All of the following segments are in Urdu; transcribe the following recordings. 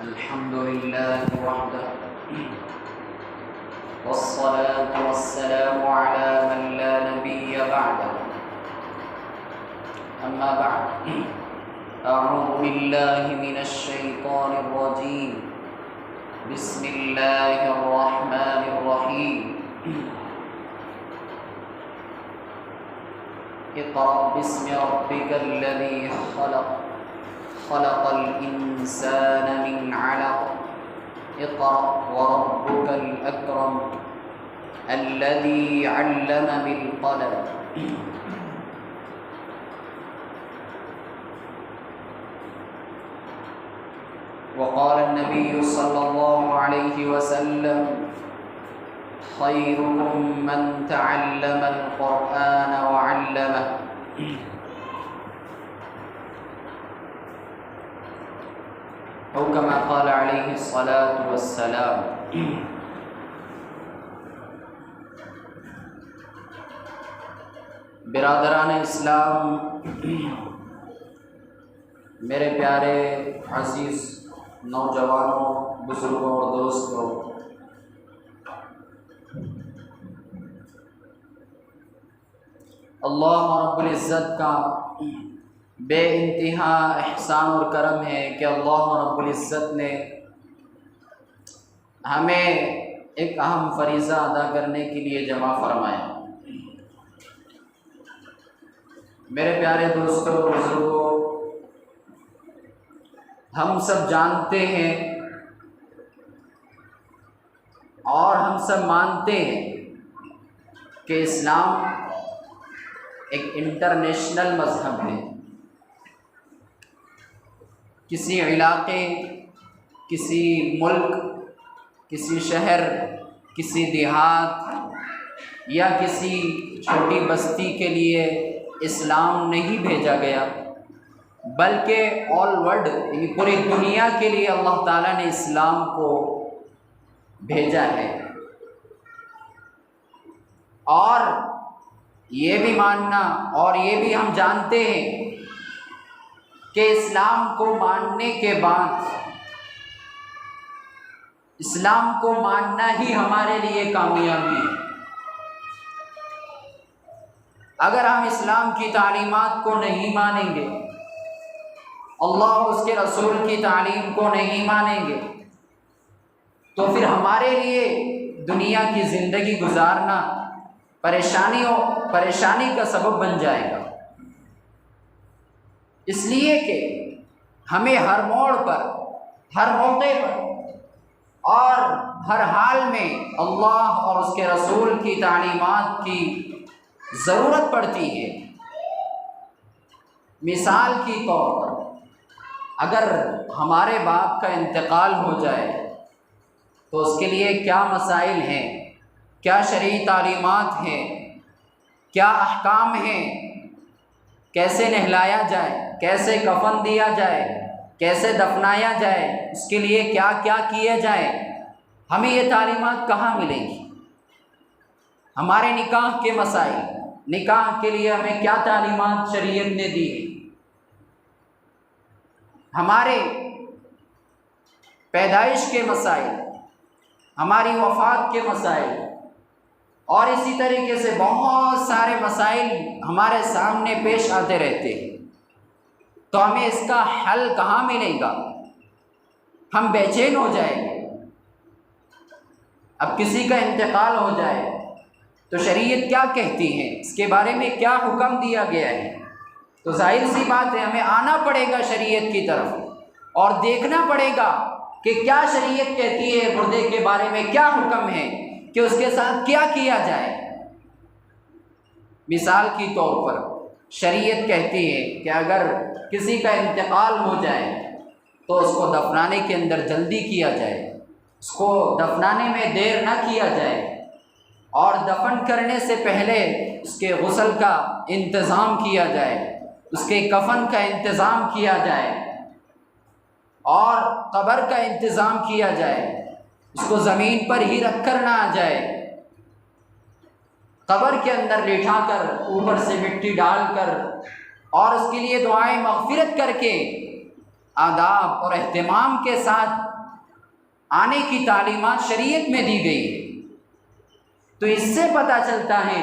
الحمد لله وحده والصلاة والسلام على من لا نبي بعده أما بعد أعوذ بالله من الشيطان الرجيم بسم الله الرحمن الرحيم اقرأ باسم ربك الذي خلق الإنسان من علق اقرأ وربك الأكرم الذي علم بالقلم وقال النبي صلى الله عليه وسلم خيركم من تعلم القرآن وعلمه او كما قال عليه الصلاة والسلام۔ برادران اسلام، میرے پیارے عزیز نوجوانوں، بزرگوں اور دوستوں، اللہ رب العزت کا بے انتہا احسان اور کرم ہے کہ اللہ رب العزت نے ہمیں ایک اہم فریضہ ادا کرنے کے لیے جمع فرمایا۔ میرے پیارے دوستوں، بزرگوں، ہم سب جانتے ہیں اور ہم سب مانتے ہیں کہ اسلام ایک انٹرنیشنل مذہب ہے۔ کسی علاقے، کسی ملک، کسی شہر، کسی دیہات یا کسی چھوٹی بستی کے لیے اسلام نہیں بھیجا گیا، بلکہ آل ورلڈ یعنی پوری دنیا کے لیے اللہ تعالیٰ نے اسلام کو بھیجا ہے۔ اور یہ بھی ماننا اور یہ بھی ہم جانتے ہیں کہ اسلام کو ماننے کے بعد، اسلام کو ماننا ہی ہمارے لیے کامیابی ہے۔ اگر ہم اسلام کی تعلیمات کو نہیں مانیں گے، اللہ اور اس کے رسول کی تعلیم کو نہیں مانیں گے، تو پھر ہمارے لیے دنیا کی زندگی گزارنا پریشانی کا سبب بن جائے گا۔ اس لیے کہ ہمیں ہر موڑ پر، ہر موقع پر اور ہر حال میں اللہ اور اس کے رسول کی تعلیمات کی ضرورت پڑتی ہے۔ مثال کے طور پر، اگر ہمارے باپ کا انتقال ہو جائے تو اس کے لیے کیا مسائل ہیں، کیا شرعی تعلیمات ہیں، کیا احکام ہیں، کیسے نہلایا جائے، کیسے کفن دیا جائے، کیسے دفنایا جائے، اس کے لیے کیا کیا کیا جائے، ہمیں یہ تعلیمات کہاں ملیں گی؟ ہمارے نکاح کے مسائل، نکاح کے لیے ہمیں کیا تعلیمات شریعت نے دی؟ ہمارے پیدائش کے مسائل، ہماری وفات کے مسائل، اور اسی طریقے سے بہت سارے مسائل ہمارے سامنے پیش آتے رہتے ہیں، تو ہمیں اس کا حل کہاں ملے گا؟ ہم بے چین ہو جائیں گے۔ اب کسی کا انتقال ہو جائے تو شریعت کیا کہتی ہے، اس کے بارے میں کیا حکم دیا گیا ہے؟ تو ظاہر سی بات ہے، ہمیں آنا پڑے گا شریعت کی طرف اور دیکھنا پڑے گا کہ کیا شریعت کہتی ہے، مردے کے بارے میں کیا حکم ہے کہ اس کے ساتھ کیا کیا جائے۔ مثال کے طور پر شریعت کہتی ہے کہ اگر کسی کا انتقال ہو جائے تو اس کو دفنانے کے اندر جلدی کیا جائے، اس کو دفنانے میں دیر نہ کیا جائے، اور دفن کرنے سے پہلے اس کے غسل کا انتظام کیا جائے، اس کے کفن کا انتظام کیا جائے، اور قبر کا انتظام کیا جائے، اس کو زمین پر ہی رکھ کر نہ آ جائے، قبر کے اندر لٹھا کر اوپر سے مٹی ڈال کر اور اس کے لیے دعائیں مغفرت کر کے آداب اور اہتمام کے ساتھ آنے کی تعلیمات شریعت میں دی گئی ہے۔ تو اس سے پتہ چلتا ہے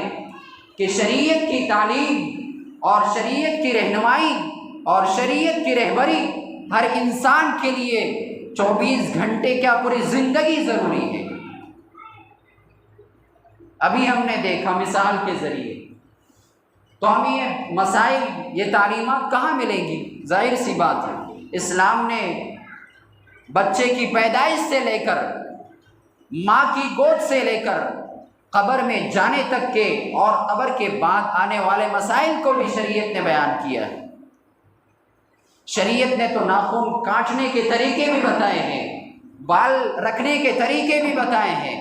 کہ شریعت کی تعلیم اور شریعت کی رہنمائی اور شریعت کی رہبری ہر انسان کے لیے 24 گھنٹے کیا پوری زندگی ضروری ہے۔ ابھی ہم نے دیکھا مثال کے ذریعے، تو ہمیں یہ مسائل، یہ تعلیمات کہاں ملیں گی؟ ظاہر سی بات ہے، اسلام نے بچے کی پیدائش سے لے کر، ماں کی گود سے لے کر قبر میں جانے تک کے اور قبر کے بعد آنے والے مسائل کو بھی شریعت نے بیان کیا ہے۔ شریعت نے تو ناخن کاٹنے کے طریقے بھی بتائے ہیں، بال رکھنے کے طریقے بھی بتائے ہیں،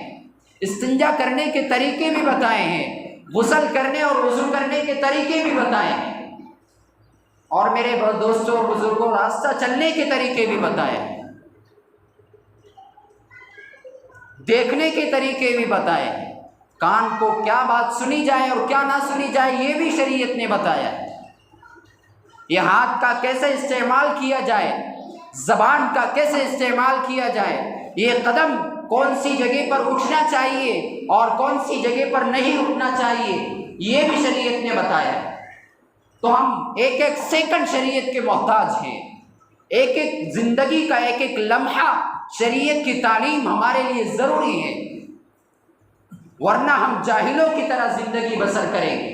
استنجا کرنے کے طریقے بھی بتائے ہیں، غسل کرنے اور وضو کرنے کے طریقے بھی بتائے ہیں، اور میرے دوستوں اور بزرگوں راستہ چلنے کے طریقے بھی بتائے ہیں، دیکھنے کے طریقے بھی بتائے ہیں، کان کو کیا بات سنی جائے اور کیا نہ سنی جائے یہ بھی شریعت نے بتایا ہے، یہ ہاتھ کا کیسے استعمال کیا جائے، زبان کا کیسے استعمال کیا جائے، یہ قدم کون سی جگہ پر اٹھنا چاہیے اور کون سی جگہ پر نہیں اٹھنا چاہیے یہ بھی شریعت نے بتایا ہے۔ تو ہم ایک ایک سیکنڈ شریعت کے محتاج ہیں، ایک ایک زندگی کا ایک ایک لمحہ شریعت کی تعلیم ہمارے لیے ضروری ہے، ورنہ ہم جاہلوں کی طرح زندگی بسر کریں گے۔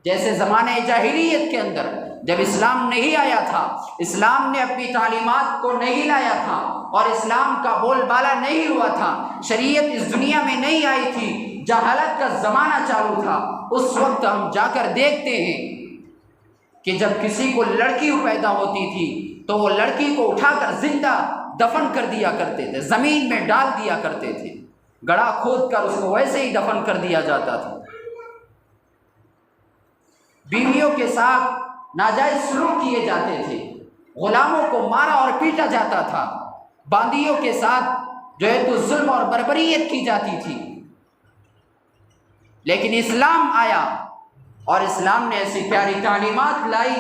جیسے زمانہ جاہلیت کے اندر جب اسلام نہیں آیا تھا، اسلام نے اپنی تعلیمات کو نہیں لایا تھا اور اسلام کا بول بالا نہیں ہوا تھا، شریعت اس دنیا میں نہیں آئی تھی، جہالت کا زمانہ چالو تھا، اس وقت ہم جا کر دیکھتے ہیں کہ جب کسی کو لڑکی پیدا ہوتی تھی تو وہ لڑکی کو اٹھا کر زندہ دفن کر دیا کرتے تھے، زمین میں ڈال دیا کرتے تھے، گڑھا کھود کر اس کو ویسے ہی دفن کر دیا جاتا تھا۔ بیویوں کے ساتھ ناجائز سلوک کیے جاتے تھے، غلاموں کو مارا اور پیٹا جاتا تھا، باندیوں کے ساتھ جو ہے تو ظلم اور بربریت کی جاتی تھی۔ لیکن اسلام آیا اور اسلام نے ایسی پیاری تعلیمات لائی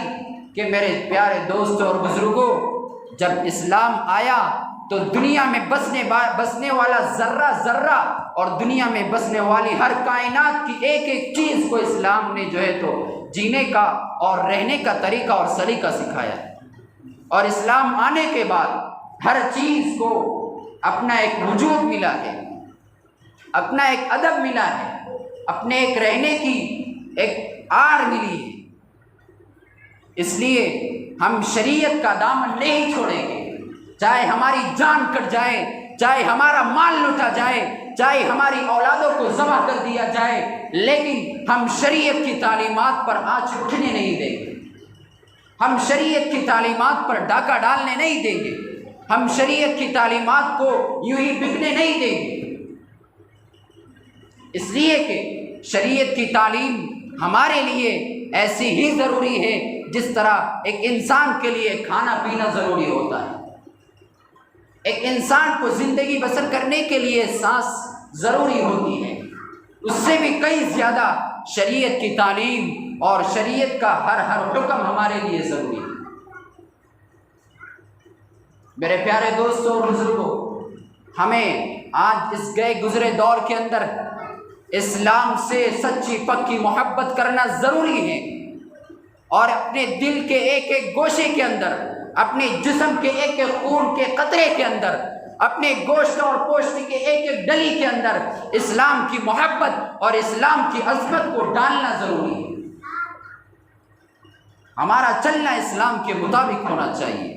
کہ میرے پیارے دوستوں اور بزرگوں، جب اسلام آیا تو دنیا میں بسنے والا ذرہ ذرہ اور دنیا میں بسنے والی ہر کائنات کی ایک ایک چیز کو اسلام نے جو ہے تو جینے کا اور رہنے کا طریقہ اور سلیقہ سکھایا۔ اور اسلام آنے کے بعد ہر چیز کو اپنا ایک وجود ملا ہے، اپنا ایک ادب ملا ہے، اپنے ایک رہنے کی ایک آڑ ملی ہے۔ اس لیے ہم شریعت کا دامن نہیں چھوڑیں گے، چاہے ہماری جان کٹ جائے، چاہے ہمارا مال لوٹا جائے، چاہے ہماری اولادوں کو ذبح کر دیا جائے، لیکن ہم شریعت کی تعلیمات پر آنچ اٹھنے نہیں دیں گے، ہم شریعت کی تعلیمات پر ڈاکہ ڈالنے نہیں دیں گے، ہم شریعت کی تعلیمات کو یوں ہی بکنے نہیں دیں گے۔ اس لیے کہ شریعت کی تعلیم ہمارے لیے ایسی ہی ضروری ہے جس طرح ایک انسان کے لیے کھانا پینا ضروری ہوتا ہے، ایک انسان کو زندگی بسر کرنے کے لیے سانس ضروری ہوتی ہے، اس سے بھی کئی زیادہ شریعت کی تعلیم اور شریعت کا ہر حکم ہمارے لیے ضروری ہے۔ میرے پیارے دوستوں اور بزرگوں، ہمیں آج اس گئے گزرے دور کے اندر اسلام سے سچی پکی محبت کرنا ضروری ہے، اور اپنے دل کے ایک ایک گوشے کے اندر، اپنے جسم کے ایک ایک خون کے قطرے کے اندر، اپنے گوشت اور پوشت کے ایک ایک ڈلی کے اندر اسلام کی محبت اور اسلام کی عظمت کو ڈالنا ضروری ہے۔ ہمارا چلنا اسلام کے مطابق ہونا چاہیے،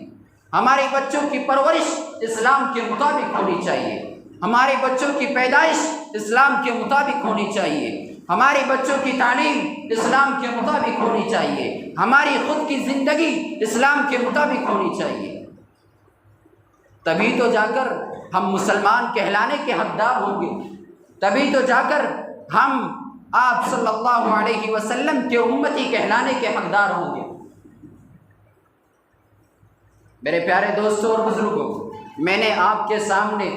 ہمارے بچوں کی پرورش اسلام کے مطابق ہونی چاہیے، ہمارے بچوں کی پیدائش اسلام کے مطابق ہونی چاہیے، ہمارے بچوں کی تعلیم اسلام کے مطابق ہونی چاہیے، ہماری خود کی زندگی اسلام کے مطابق ہونی چاہیے، تبھی تو جا کر ہم مسلمان کہلانے کے حقدار ہوں گے، تبھی تو جا کر ہم آپ صلی اللہ علیہ وسلم کے امتی کہلانے کے حقدار ہوں گے۔ میرے پیارے دوستوں اور بزرگوں، میں نے آپ کے سامنے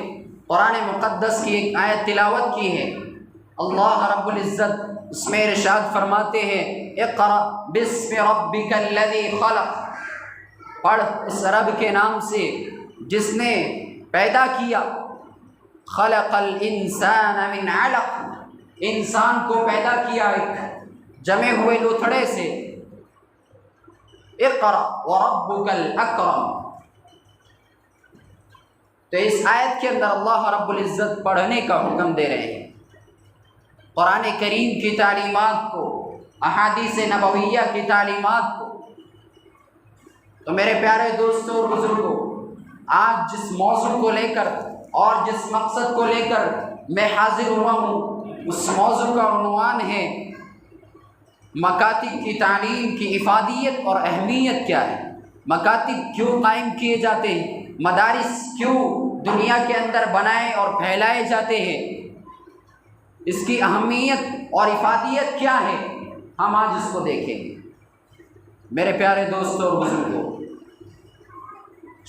قرآن مقدس کی ایک آیت تلاوت کی ہے۔ اللہ رب العزت اس میں ارشاد فرماتے ہیں، اقرأ باسم ربک الذی خلق، پڑھ اس رب کے نام سے جس نے پیدا کیا، خلق الانسان من علق، انسان کو پیدا کیا ایک جمے ہوئے لوتھڑے سے، اقرأ وربک الاکرم۔ تو اس آیت کے اندر اللہ رب العزت پڑھنے کا حکم دے رہے ہیں۔ قرآن کریم کی تعلیمات کو، احادیث نبویہ کی تعلیمات کو۔ تو میرے پیارے دوستوں اور بزرگوں، آج جس موضوع کو لے کر اور جس مقصد کو لے کر میں حاضر ہوا ہوں، اس موضوع کا عنوان ہے مکاتب کی تعلیم کی افادیت اور اہمیت کیا ہے۔ مکاتب کیوں قائم کیے جاتے ہیں، مدارس کیوں دنیا کے اندر بنائے اور پھیلائے جاتے ہیں، اس کی اہمیت اور افادیت کیا ہے، ہم آج اس کو دیکھیں گے۔ میرے پیارے دوستوں اور بزرگوں،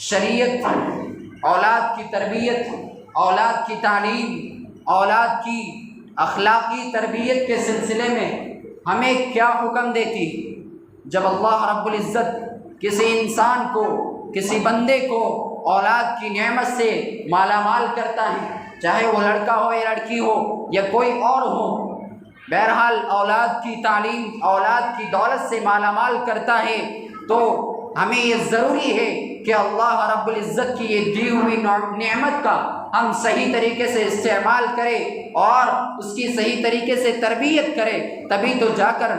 شریعت اولاد کی تربیت، اولاد کی تعلیم، اولاد کی اخلاقی تربیت کے سلسلے میں ہمیں کیا حکم دیتی ہے؟ جب اللہ رب العزت کسی انسان کو، کسی بندے کو اولاد کی نعمت سے مالا مال کرتا ہے، چاہے وہ لڑکا ہو یا لڑکی ہو یا کوئی اور ہو، بہرحال اولاد کی تعلیم، اولاد کی دولت سے مالا مال کرتا ہے، تو ہمیں یہ ضروری ہے کہ اللہ رب العزت کی یہ دی ہوئی نعمت کا ہم صحیح طریقے سے استعمال کریں اور اس کی صحیح طریقے سے تربیت کریں، تبھی تو جا کر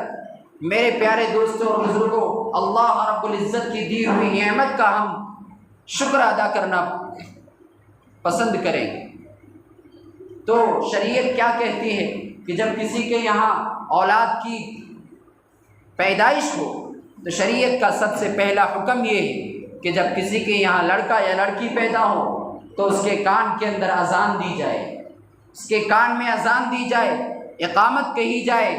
میرے پیارے دوستوں اور بزرگوں اللہ رب العزت کی دی ہوئی نعمت کا ہم شکر ادا کرنا پسند کریں گے۔ تو شریعت کیا کہتی ہے کہ جب کسی کے یہاں اولاد کی پیدائش ہو تو شریعت کا سب سے پہلا حکم یہ ہے کہ جب کسی کے یہاں لڑکا یا لڑکی پیدا ہو تو اس کے کان کے اندر اذان دی جائے، اس کے کان میں اذان دی جائے، اقامت کہی جائے،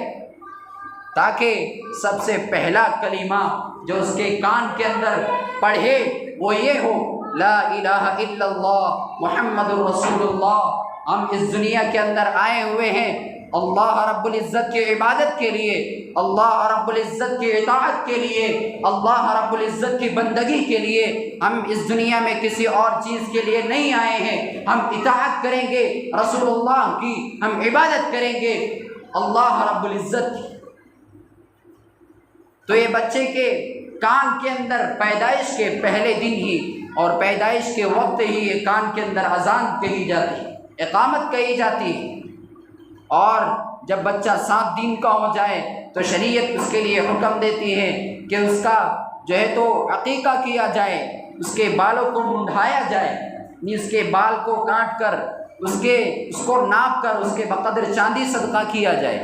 تاکہ سب سے پہلا کلمہ جو اس کے کان کے اندر پڑھے وہ یہ ہو، لا الہ الا اللہ محمد رسول اللہ۔ ہم اس دنیا کے اندر آئے ہوئے ہیں اللہ رب العزت کی عبادت کے لیے، اللہ رب العزت کی اطاعت کے لیے، اللہ رب العزت کی بندگی کے لیے۔ ہم اس دنیا میں کسی اور چیز کے لیے نہیں آئے ہیں، ہم اطاعت کریں گے رسول اللہ کی، ہم عبادت کریں گے اللہ رب العزت کی۔ تو یہ بچے کے کان کے اندر پیدائش کے پہلے دن ہی اور پیدائش کے وقت ہی یہ کان کے اندر اذان کہی جاتی ہے، اقامت کہی جاتی ہے، اور جب بچہ 7 دن کا ہو جائے تو شریعت اس کے لیے حکم دیتی ہے کہ اس کا جو ہے تو عقیقہ کیا جائے، اس کے بالوں کو منڈھایا جائے، یعنی اس کے بال کو کاٹ کر اس کو ناپ کر اس کے بقدر چاندی صدقہ کیا جائے،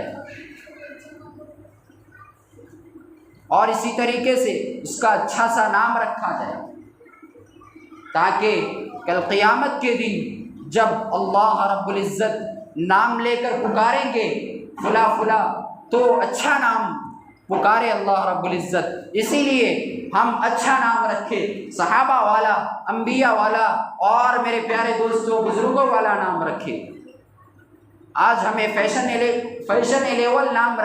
اور اسی طریقے سے اس کا اچھا سا نام رکھا جائے، تاکہ کل قیامت کے دن جب اللہ رب العزت نام لے کر پکاریں گے فلاں فلاں، تو اچھا نام پکارے اللہ رب العزت۔ اسی لیے ہم اچھا نام رکھے، صحابہ والا، انبیاء والا، اور میرے پیارے دوستوں بزرگوں والا نام رکھے۔ آج ہمیں فیشن لیول نام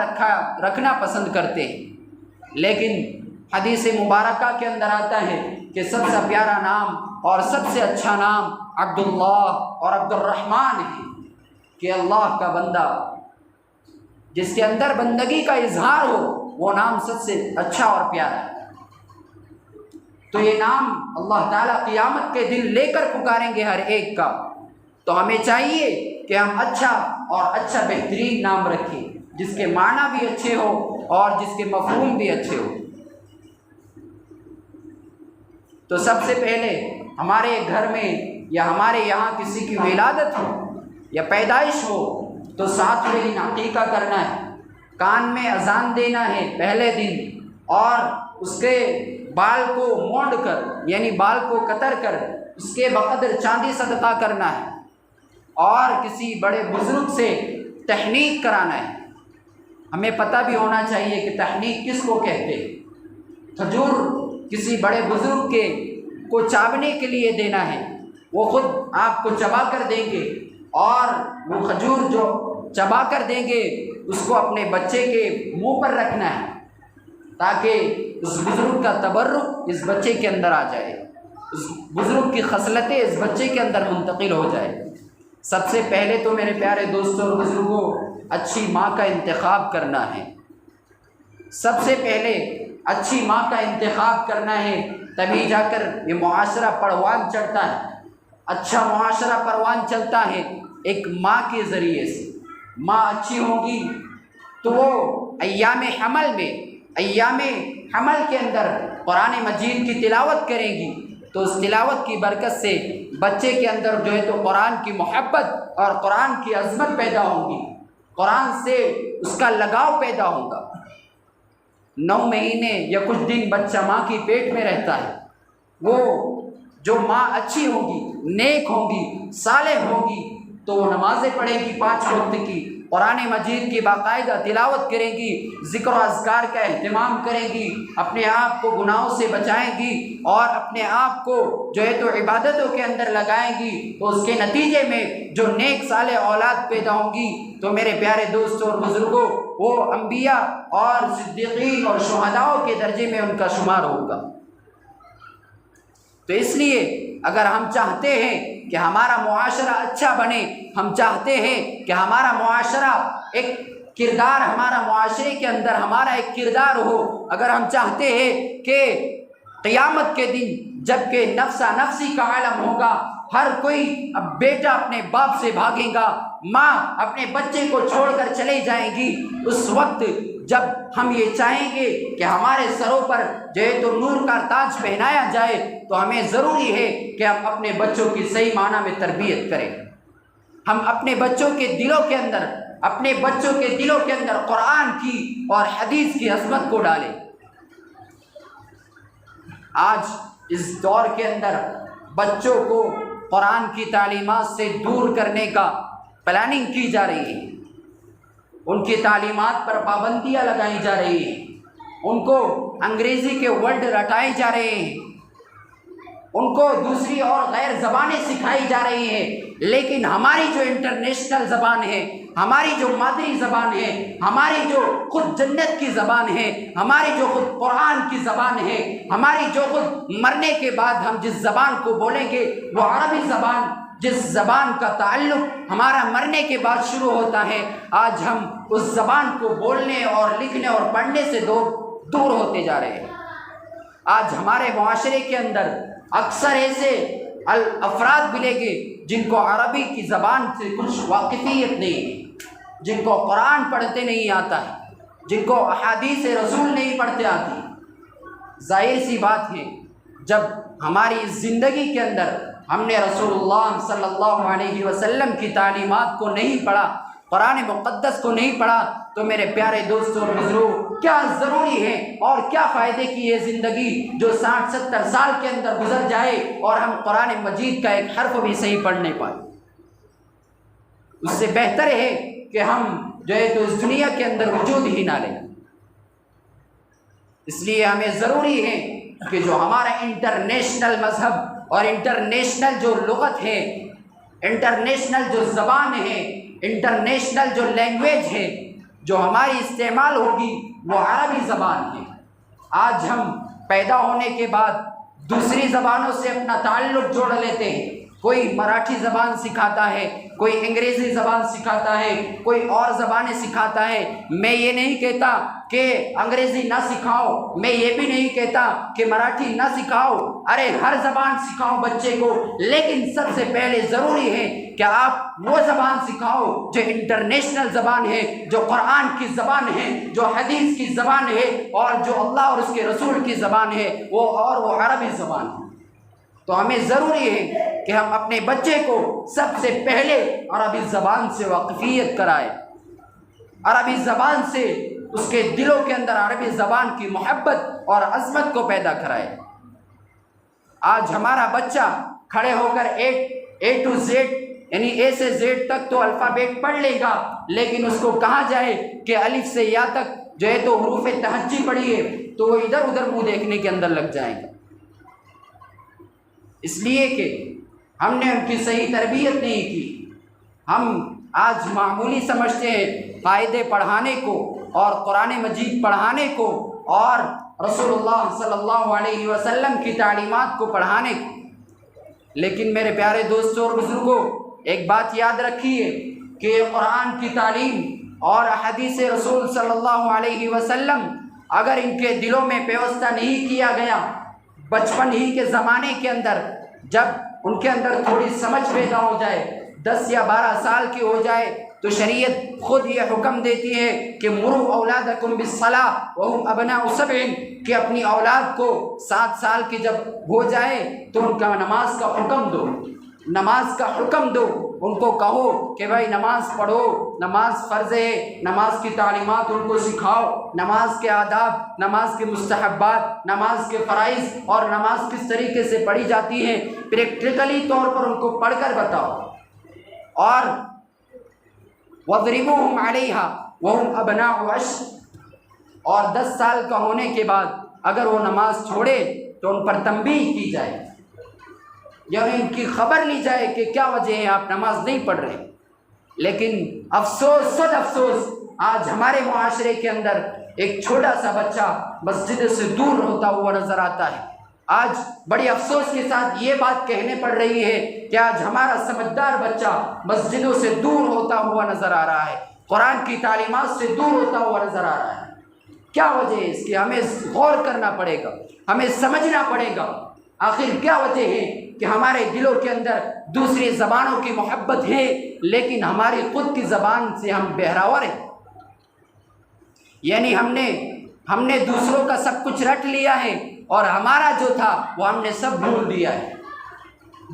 رکھنا پسند کرتے ہیں، لیکن حدیث مبارکہ کے اندر آتا ہے کہ سب سے پیارا نام اور سب سے اچھا نام عبداللہ اور عبد الرحمن ہے، کہ اللہ کا بندہ جس کے اندر بندگی کا اظہار ہو وہ نام سب سے اچھا اور پیارا ہے۔ تو یہ نام اللہ تعالیٰ قیامت کے دن لے کر پکاریں گے ہر ایک کا، تو ہمیں چاہیے کہ ہم اچھا اور اچھا بہترین نام رکھیں، جس کے معنی بھی اچھے ہو اور جس کے مفہوم بھی اچھے ہو۔ تو سب سے پہلے ہمارے گھر میں یا ہمارے یہاں کسی کی ولادت ہو یا پیدائش ہو تو 7ویں دن عقیقہ کرنا ہے، کان میں اذان دینا ہے پہلے دن، اور اس کے بال کو مونڈ کر یعنی بال کو قطر کر اس کے بقدر چاندی صدقہ کرنا ہے، اور کسی بڑے بزرگ سے تحنیک کرانا ہے۔ ہمیں پتہ بھی ہونا چاہیے کہ تحنیک کس کو کہتے ہیں۔ کھجور کسی بڑے بزرگ کو چاونے کے لیے دینا ہے، وہ خود آپ کو چبا کر دیں گے، اور وہ کھجور جو چبا کر دیں گے اس کو اپنے بچے کے منہ پر رکھنا ہے، تاکہ اس بزرگ کا تبرک اس بچے کے اندر آ جائے، اس بزرگ کی خصلتیں اس بچے کے اندر منتقل ہو جائے۔ سب سے پہلے تو میرے پیارے دوستوں اور بزرگوں، اچھی ماں کا انتخاب کرنا ہے۔ سب سے پہلے اچھی ماں کا انتخاب کرنا ہے، تبھی جا کر یہ معاشرہ پروان چڑھتا ہے۔ اچھا معاشرہ پروان چلتا ہے ایک ماں کے ذریعے سے۔ ماں اچھی ہوگی تو وہ ایام حمل کے اندر قرآن مجید کی تلاوت کرے گی، تو اس تلاوت کی برکت سے بچے کے اندر جو ہے تو قرآن کی محبت اور قرآن کی عظمت پیدا ہوگی، قرآن سے اس کا لگاؤ پیدا ہوگا۔ 9 مہینے یا کچھ دن بچہ ماں کی پیٹ میں رہتا ہے، وہ جو ماں اچھی ہوگی، نیک ہوگی، صالح ہوگی، تو وہ نمازیں پڑھے گی 5 وقت کی، قرآن مجید کی باقاعدہ تلاوت کرے گی، ذکر و اذکار کا اہتمام کرے گی، اپنے آپ کو گناہوں سے بچائے گی اور اپنے آپ کو جو ہے تو عبادتوں کے اندر لگائے گی، تو اس کے نتیجے میں جو نیک صالح اولاد پیدا ہوں گی، تو میرے پیارے دوستوں اور بزرگوں، وہ انبیاء اور صدیقین اور شہداؤں کے درجے میں ان کا شمار ہوگا۔ تو اس لیے اگر ہم چاہتے ہیں کہ ہمارا معاشرہ اچھا بنے، ہم چاہتے ہیں کہ ہمارا معاشرہ ایک کردار، ہمارا معاشرے کے اندر ہمارا ایک کردار ہو، اگر ہم چاہتے ہیں کہ قیامت کے دن جب کہ نفسا نفسی کا عالم ہوگا، ہر کوئی اب بیٹا اپنے باپ سے بھاگے گا، ماں اپنے بچے کو چھوڑ کر چلے جائے گی، اس وقت جب ہم یہ چاہیں گے کہ ہمارے سروں پر جو ہے تو نور کا تاج پہنایا جائے، تو ہمیں ضروری ہے کہ ہم اپنے بچوں کی صحیح معنی میں تربیت کریں۔ ہم اپنے بچوں کے دلوں کے اندر قرآن کی اور حدیث کی عظمت کو ڈالیں۔ آج اس دور کے اندر بچوں کو قرآن کی تعلیمات سے دور کرنے کا پلاننگ کی جا رہی ہے، ان کی تعلیمات پر پابندیاں لگائی جا رہی ہیں، ان کو انگریزی کے ورڈ رٹائے جا رہے ہیں، ان کو دوسری اور غیر زبانیں سکھائی جا رہی ہیں، لیکن ہماری جو انٹرنیشنل زبان ہے، ہماری جو مادری زبان ہے، ہماری جو خود جنت کی زبان ہے، ہماری جو خود قرآن کی زبان ہے، ہماری جو خود مرنے کے بعد ہم جس زبان کو بولیں گے وہ عربی زبان، جس زبان کا تعلق ہمارا مرنے کے بعد شروع ہوتا ہے، آج ہم اس زبان کو بولنے اور لکھنے اور پڑھنے سے دور ہوتے جا رہے ہیں۔ آج ہمارے معاشرے کے اندر اکثر ایسے افراد ملیں گے جن کو عربی کی زبان سے کچھ واقفیت نہیں ہے، جن کو قرآن پڑھتے نہیں آتا ہے، جن کو احادیث رسول نہیں پڑھتے آتی۔ ظاہر سی بات ہے، جب ہماری زندگی کے اندر ہم نے رسول اللہ صلی اللہ علیہ وسلم کی تعلیمات کو نہیں پڑھا، قرآن مقدس کو نہیں پڑھا، تو میرے پیارے دوستوں اور بزرگوں، کیا ضروری ہے اور کیا فائدے کی یہ زندگی جو 60-70 سال کے اندر گزر جائے اور ہم قرآن مجید کا ایک حرف بھی صحیح پڑھ نہیں پائیں۔ اس سے بہتر ہے کہ ہم جو ہے تو اس دنیا کے اندر وجود ہی نہ لیں۔ اس لیے ہمیں ضروری ہے کہ جو ہمارا انٹرنیشنل مذہب اور انٹرنیشنل جو لغت ہے، انٹرنیشنل جو زبان ہے، انٹرنیشنل جو لینگویج ہے، جو ہماری استعمال ہوگی وہ عربی زبان ہے۔ آج ہم پیدا ہونے کے بعد دوسری زبانوں سے اپنا تعلق جوڑ لیتے ہیں، کوئی مراٹھی زبان سکھاتا ہے، کوئی انگریزی زبان سکھاتا ہے، کوئی اور زبانیں سکھاتا ہے۔ میں یہ نہیں کہتا کہ انگریزی نہ سکھاؤ، میں یہ بھی نہیں کہتا کہ مراٹھی نہ سکھاؤ، ارے ہر زبان سکھاؤ بچے کو، لیکن سب سے پہلے ضروری ہے کہ آپ وہ زبان سکھاؤ جو انٹرنیشنل زبان ہے، جو قرآن کی زبان ہے، جو حدیث کی زبان ہے، اور جو اللہ اور اس کے رسول کی زبان ہے، وہ عربی زبان ہے۔ تو ہمیں ضروری ہے کہ ہم اپنے بچے کو سب سے پہلے عربی زبان سے واقفیت کرائیں، عربی زبان سے اس کے دلوں کے اندر عربی زبان کی محبت اور عظمت کو پیدا کرائے۔ آج ہمارا بچہ کھڑے ہو کر A to Z یعنی A سے Z تک تو الفابیٹ پڑھ لے گا، لیکن اس کو کہا جائے کہ الف سے یا تک جو ہے تو حروف تہجی پڑھی ہے تو وہ ادھر ادھر منہ دیکھنے کے اندر لگ جائیں گے، اس لیے کہ ہم نے ان کی صحیح تربیت نہیں کی۔ ہم آج معمولی سمجھتے ہیں قاعدے پڑھانے کو اور قرآن مجید پڑھانے کو اور رسول اللہ صلی اللہ علیہ وسلم کی تعلیمات کو پڑھانے کو۔ لیکن میرے پیارے دوستوں اور بزرگوں، ایک بات یاد رکھیے کہ قرآن کی تعلیم اور احادیث رسول صلی اللہ علیہ وسلم اگر ان کے دلوں میں پیوستہ نہیں کیا گیا، بچپن ہی کے زمانے کے اندر جب ان کے اندر تھوڑی سمجھ پیدا ہو جائے، 10 یا 12 سال کی ہو جائے، تو شریعت خود یہ حکم دیتی ہے کہ مروا اولادکم بالصلاۃ وہم ابناء 7، کہ اپنی اولاد کو 7 سال کی جب ہو جائے تو ان کا نماز کا حکم دو، نماز کا حکم دو، ان کو کہو کہ بھائی نماز پڑھو، نماز فرض ہے، نماز کی تعلیمات ان کو سکھاؤ، نماز کے آداب، نماز کے مستحبات، نماز کے فرائض اور نماز کس طریقے سے پڑھی جاتی ہے پریکٹیکلی طور پر ان کو پڑھ کر بتاؤ۔ اور وَاضْرِبُوهُمْ عَلَيْهَا وَهُمْ أَبْنَاءُ 10، اور 10 سال کا ہونے کے بعد اگر وہ نماز چھوڑے تو ان پر تنبیہ کی جائے، یعنی ان کی خبر لی جائے کہ کیا وجہ ہے آپ نماز نہیں پڑھ رہے۔ لیکن افسوس، صد افسوس، آج ہمارے معاشرے کے اندر ایک چھوٹا سا بچہ مسجد سے دور ہوتا ہوا نظر آتا ہے۔ آج بڑی افسوس کے ساتھ یہ بات کہنے پڑ رہی ہے کہ آج ہمارا سمجھدار بچہ مسجدوں سے دور ہوتا ہوا نظر آ رہا ہے، قرآن کی تعلیمات سے دور ہوتا ہوا نظر آ رہا ہے۔ کیا وجہ ہے اس کی؟ ہمیں غور کرنا پڑے گا، ہمیں سمجھنا پڑے گا آخر کیا وجہ ہے کہ ہمارے دلوں کے اندر دوسری زبانوں کی محبت ہے لیکن ہماری خود کی زبان سے ہم بہراور ہیں۔ یعنی ہم نے دوسروں کا سب کچھ رٹ لیا ہے اور ہمارا جو تھا وہ ہم نے سب بھول دیا ہے۔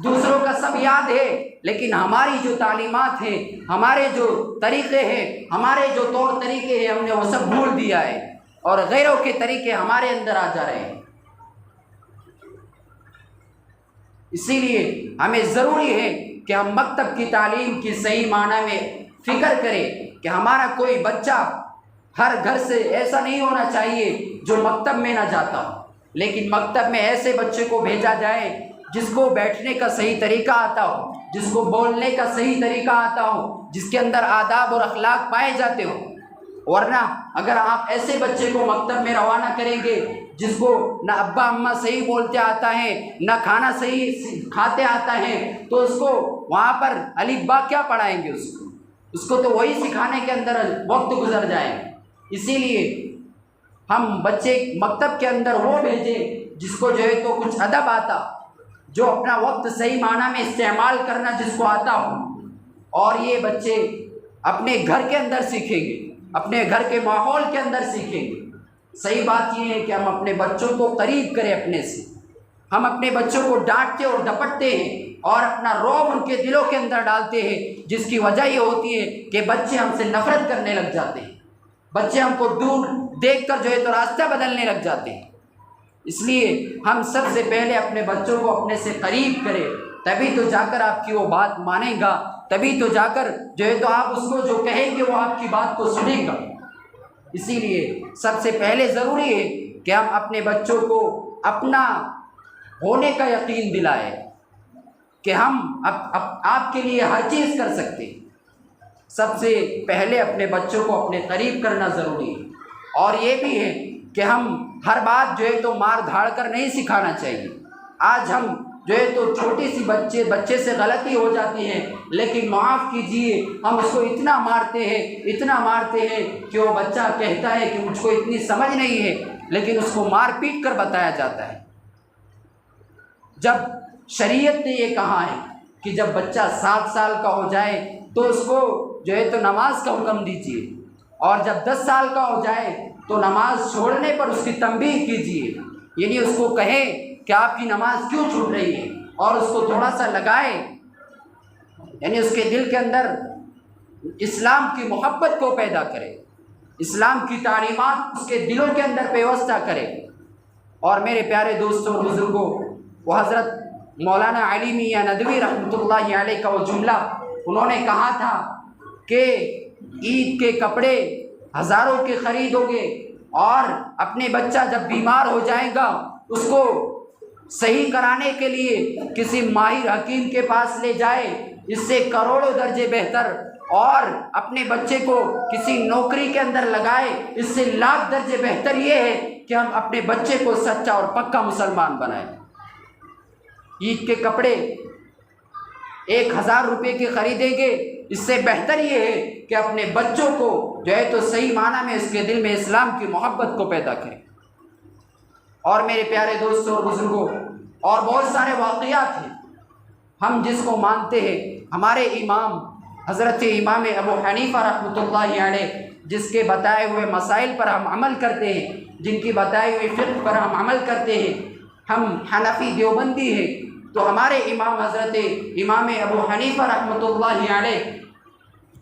دوسروں کا سب یاد ہے لیکن ہماری جو تعلیمات ہیں، ہمارے جو طریقے ہیں، ہمارے جو طور طریقے ہیں، ہم نے وہ سب بھول دیا ہے اور غیروں کے طریقے ہمارے اندر آ جا رہے ہیں۔ اسی لیے ہمیں ضروری ہے کہ ہم مکتب کی تعلیم کی صحیح معنی میں فکر کریں کہ ہمارا کوئی بچہ ہر گھر سے ایسا نہیں ہونا چاہیے جو مکتب میں نہ جاتا ہو، لیکن مکتب میں ایسے بچے کو بھیجا جائے جس کو بیٹھنے کا صحیح طریقہ آتا ہو، جس کو بولنے کا صحیح طریقہ آتا ہو، جس کے اندر آداب اور اخلاق پائے جاتے ہو۔ ورنہ اگر آپ ایسے بچے کو مکتب میں روانہ کریں گے جس کو نہ ابا اماں صحیح بولتے آتا ہے، نہ کھانا صحیح کھاتے آتا ہے، تو اس کو وہاں پر الف با کیا پڑھائیں گے؟ اس کو تو وہی سکھانے کے اندر وقت گزر جائے۔ اسی لیے ہم بچے مکتب کے اندر وہ بھیجیں جس کو جو ہے تو کچھ ادب آتا، جو اپنا وقت صحیح معنی میں استعمال کرنا جس کو آتا ہو، اور یہ بچے اپنے گھر کے اندر سیکھیں گے، اپنے گھر کے ماحول کے اندر سیکھیں گے۔ صحیح بات یہ ہے کہ ہم اپنے بچوں کو قریب کریں اپنے سے، ہم اپنے بچوں کو ڈانٹتے اور ڈپٹتے ہیں اور اپنا رعب ان کے دلوں کے اندر ڈالتے ہیں، جس کی وجہ یہ ہوتی ہے کہ بچے ہم سے نفرت کرنے لگ جاتے ہیں، بچے ہم کو دور دیکھ کر جو ہے تو راستہ بدلنے لگ جاتے ہیں۔ اس لیے ہم سب سے پہلے اپنے بچوں کو اپنے سے قریب کریں، تبھی تو جا کر آپ کی وہ بات مانے گا، تبھی تو جا کر جو ہے تو آپ اس کو جو کہیں گے وہ آپ کی بات کو سنے گا۔ اسی لیے سب سے پہلے ضروری ہے کہ ہم اپنے بچوں کو اپنا ہونے کا یقین دلائیں کہ ہم آپ کے لیے ہر چیز کر سکتے ہیں۔ سب سے پہلے اپنے بچوں کو اپنے قریب کرنا ضروری ہے، اور یہ بھی ہے کہ ہم ہر بات جو ہے تو مار دھاڑ کر نہیں سکھانا چاہیے۔ آج ہم جو ہے تو چھوٹی سی بچے سے غلطی ہو جاتی ہے لیکن معاف کیجئے ہم اس کو اتنا مارتے ہیں کہ وہ بچہ کہتا ہے کہ مجھ کو اتنی سمجھ نہیں ہے، لیکن اس کو مار پیٹ کر بتایا جاتا ہے۔ جب شریعت نے یہ کہا ہے کہ جب بچہ 7 سال کا ہو جائے تو اس کو جو ہے تو نماز کا حکم دیجیے، اور جب 10 سال کا ہو جائے تو نماز چھوڑنے پر اس کی تنبیہ کیجیے، یعنی اس کو کہیں کہ آپ کی نماز کیوں چھوٹ رہی ہے، اور اس کو تھوڑا سا لگائے، یعنی اس کے دل کے اندر اسلام کی محبت کو پیدا کرے، اسلام کی تعلیمات اس کے دلوں کے اندر پیوستہ کرے۔ اور میرے پیارے دوستوں اور بزرگوں، وہ حضرت مولانا علی میاں ندوی رحمۃ اللہ علیہ کا وہ جملہ انہوں نے کہا تھا کہ عید کے کپڑے ہزاروں کے خریدو گے، اور اپنے بچہ جب بیمار ہو جائے گا اس کو صحیح کرانے کے لیے کسی ماہر حکیم کے پاس لے جائے، اس سے کروڑوں درجے بہتر اور اپنے بچے کو کسی نوکری کے اندر لگائے، اس سے لاکھ درجے بہتر یہ ہے کہ ہم اپنے بچے کو سچا اور پکا مسلمان بنائیں۔ عید کے کپڑے 1000 روپے کے خریدیں گے، اس سے بہتر یہ ہے کہ اپنے بچوں کو جو ہے تو صحیح معنی میں اس کے دل میں اسلام کی محبت کو پیدا کریں۔ اور میرے پیارے دوستوں اور بزرگوں، اور بہت سارے واقعات ہیں ہم جس کو مانتے ہیں۔ ہمارے امام حضرت امام ابو حنیفہ رحمۃ اللہ علیہ جس کے بتائے ہوئے مسائل پر ہم عمل کرتے ہیں، جن کی بتائی ہوئی فقہ پر ہم عمل کرتے ہیں، ہم حنفی دیوبندی ہیں، تو ہمارے امام حضرت امام ابو حنیفہ رحمۃ اللہ علیہ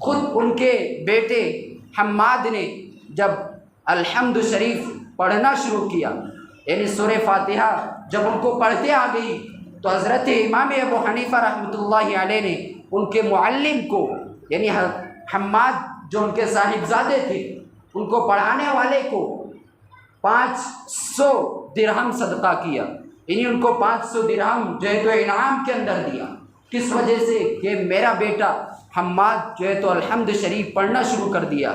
خود ان کے بیٹے حماد نے جب الحمد شریف پڑھنا شروع کیا، یعنی سورہ فاتحہ جب ان کو پڑھتے آ گئی، تو حضرت امام ابو حنیفہ رحمۃ اللہ علیہ نے ان کے معلم کو، یعنی حماد جو ان کے صاحبزادے تھے، ان کو پڑھانے والے کو 500 درہم صدقہ کیا، یعنی ان کو 500 درہم جو ہے تو انعام کے اندر دیا۔ کس وجہ سے؟ کہ میرا بیٹا حماد جو ہے تو الحمد شریف پڑھنا شروع کر دیا،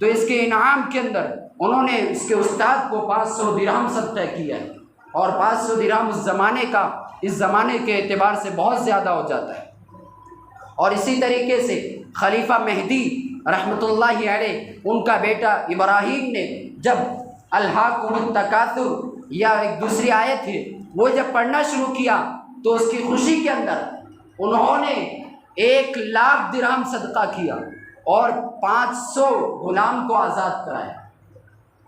تو اس کے انعام کے اندر انہوں نے اس کے استاد کو 500 درہم صدقہ کیا ہے، اور 500 درہم اس زمانے کے اعتبار سے بہت زیادہ ہو جاتا ہے۔ اور اسی طریقے سے خلیفہ مہدی رحمۃ اللہ علیہ ان کا بیٹا ابراہیم نے جب الہاکم التکاثر یا ایک دوسری آیت ہے وہ جب پڑھنا شروع کیا، تو اس کی خوشی کے اندر انہوں نے 1,00,000 درہم صدقہ کیا اور 500 غلام کو آزاد کرایا۔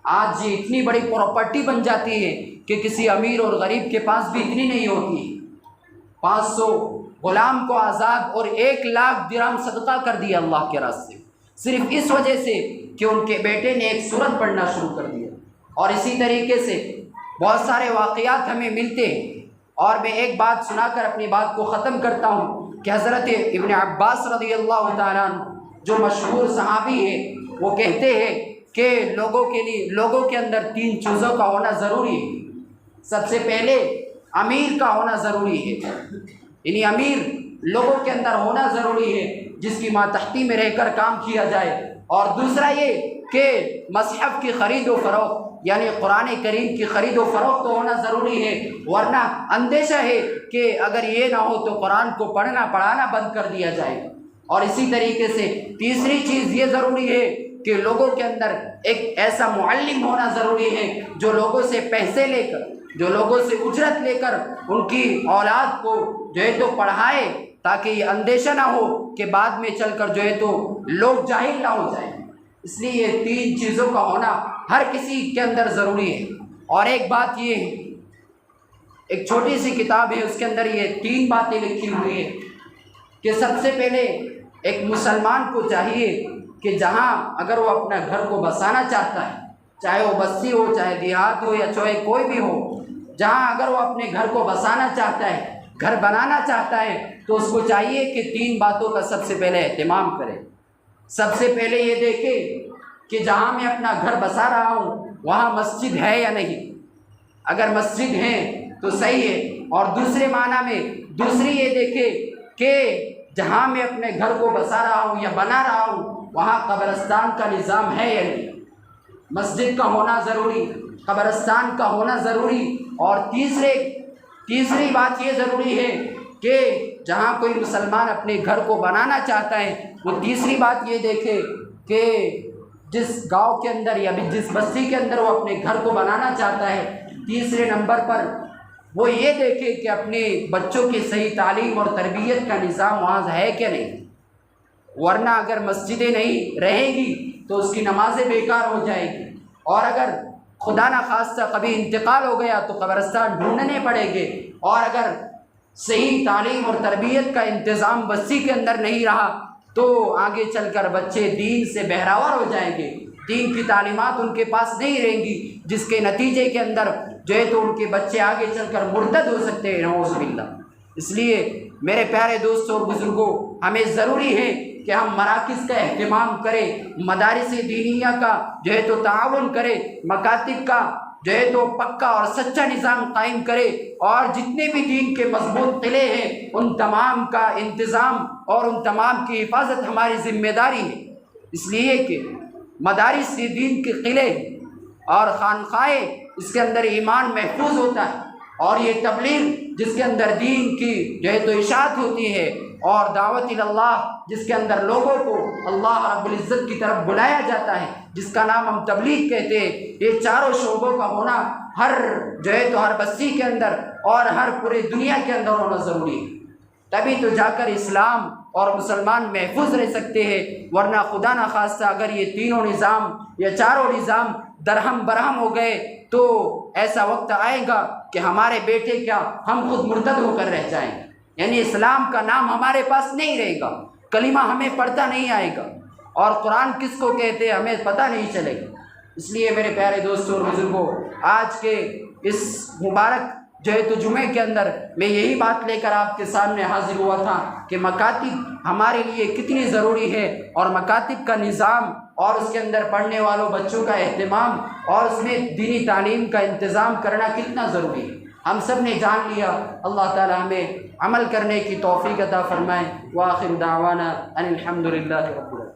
آج یہ اتنی بڑی پراپرٹی بن جاتی ہے کہ کسی امیر اور غریب کے پاس بھی اتنی نہیں ہوتی۔ 500 غلام کو آزاد اور 1,00,000 درہم صدقہ کر دیا اللہ کے راستے، صرف اس وجہ سے کہ ان کے بیٹے نے ایک سورت پڑھنا شروع کر دیا۔ اور اسی طریقے سے بہت سارے واقعات ہمیں ملتے ہیں، اور میں ایک بات سنا کر اپنی بات کو ختم کرتا ہوں کہ حضرت ابن عباس رضی اللہ تعالیٰ عنہ جو مشہور صحابی ہیں، وہ کہتے ہیں کہ لوگوں کے اندر 3 چیزوں کا ہونا ضروری ہے۔ سب سے پہلے امیر کا ہونا ضروری ہے، یعنی امیر لوگوں کے اندر ہونا ضروری ہے جس کی ماتحتی میں رہ کر کام کیا جائے۔ اور دوسرا یہ کہ مصحف کی خرید و فروخت، یعنی قرآن کریم کی خرید و فروخت ہونا ضروری ہے، ورنہ اندیشہ ہے کہ اگر یہ نہ ہو تو قرآن کو پڑھانا بند کر دیا جائے گا۔ اور اسی طریقے سے تیسری چیز یہ ضروری ہے کہ لوگوں کے اندر ایک ایسا معلم ہونا ضروری ہے جو لوگوں سے پیسے لے کر، جو لوگوں سے اجرت لے کر ان کی اولاد کو جو ہے تو پڑھائے، تاکہ یہ اندیشہ نہ ہو کہ بعد میں چل کر جو ہے تو لوگ جاہل نہ ہو جائیں۔ اس لیے یہ 3 چیزوں کا ہونا ہر کسی کے اندر ضروری ہے۔ اور ایک بات یہ ہے، ایک چھوٹی سی کتاب ہے، اس کے اندر یہ 3 باتیں لکھی ہوئی ہیں کہ سب سے پہلے ایک مسلمان کو چاہیے کہ جہاں اگر وہ اپنا گھر کو بسانا چاہتا ہے، چاہے وہ بستی ہو، چاہے دیہات ہو، یا چاہے کوئی بھی ہو، جہاں اگر وہ اپنے گھر کو بسانا چاہتا ہے، گھر بنانا چاہتا ہے، تو اس کو چاہیے کہ 3 باتوں کا سب سے پہلے اہتمام کرے۔ سب سے پہلے یہ دیکھے کہ جہاں میں اپنا گھر بسا رہا ہوں وہاں مسجد ہے یا نہیں، اگر مسجد ہے تو صحیح ہے۔ اور دوسرے معنی میں دوسری یہ دیکھے کہ جہاں میں اپنے گھر کو بسا رہا ہوں یا بنا رہا ہوں وہاں قبرستان کا نظام ہے یا نہیں۔ مسجد کا ہونا ضروری، قبرستان کا ہونا ضروری۔ اور تیسری بات یہ ضروری ہے کہ جہاں کوئی مسلمان اپنے گھر کو بنانا چاہتا ہے، وہ تیسری بات یہ دیکھے کہ جس گاؤں کے اندر یا جس بستی کے اندر وہ اپنے گھر کو بنانا چاہتا ہے، تیسرے نمبر پر وہ یہ دیکھے کہ اپنے بچوں کی صحیح تعلیم اور تربیت کا نظام وہاں ہے کہ نہیں۔ ورنہ اگر مسجدیں نہیں رہیں گی تو اس کی نمازیں بیکار ہو جائیں گی، اور اگر خدا نہ خواستہ کبھی انتقال ہو گیا تو قبرستان ڈھونڈنے پڑیں گے۔ اور اگر صحیح تعلیم اور تربیت کا انتظام بستی کے اندر نہیں رہا تو آگے چل کر بچے دین سے بہراور ہو جائیں گے، دین کی تعلیمات ان کے پاس نہیں رہیں گی، جس کے نتیجے کے اندر جو ہے تو ان کے بچے آگے چل کر مرتد ہو سکتے ہیں، نعوذ باللہ۔ اس لیے میرے پیارے دوستوں اور بزرگوں، ہمیں ضروری ہے کہ ہم مراکز کا اہتمام کریں، مدارس دینیہ کا جو ہے تو تعاون کریں، مکاتب کا جو ہے تو پکا اور سچا نظام قائم کرے، اور جتنے بھی دین کے مضبوط قلعے ہیں ان تمام کا انتظام اور ان تمام کی حفاظت ہماری ذمہ داری ہے۔ اس لیے کہ مدارس یہ دین کے قلعے اور خانقاہیں، اس کے اندر ایمان محفوظ ہوتا ہے، اور یہ تبلیغ جس کے اندر دین کی جو ہے تو اشاعت ہوتی ہے، اور دعوت اللہ جس کے اندر لوگوں کو اللہ رب العزت کی طرف بلایا جاتا ہے، جس کا نام ہم تبلیغ کہتے ہیں، یہ چاروں شعبوں کا ہونا ہر جو ہے تو ہر بستی کے اندر اور ہر پورے دنیا کے اندر ہونا ضروری ہے۔ تبھی تو جا کر اسلام اور مسلمان محفوظ رہ سکتے ہیں، ورنہ خدا نخواستہ اگر یہ تینوں نظام یا چاروں نظام درہم برہم ہو گئے تو ایسا وقت آئے گا کہ ہمارے بیٹے کیا ہم خود مرتد ہو کر رہ جائیں، یعنی اسلام کا نام ہمارے پاس نہیں رہے گا، کلمہ ہمیں پڑھتا نہیں آئے گا، اور قرآن کس کو کہتے ہیں ہمیں پتہ نہیں چلے گا۔ اس لیے میرے پیارے دوستوں اور بزرگوں، آج کے اس مبارک جو ہے تو جمعے کے اندر میں یہی بات لے کر آپ کے سامنے حاضر ہوا تھا کہ مکاتب ہمارے لیے کتنی ضروری ہے، اور مکاتب کا نظام اور اس کے اندر پڑھنے والوں بچوں کا اہتمام اور اس میں دینی تعلیم کا انتظام کرنا کتنا ضروری ہے، ہم سب نے جان لیا۔ اللہ تعالی ہمیں عمل کرنے کی توفیق عطا فرمائے۔ وآخر دعوانا ان الحمد للہ رب العالمین۔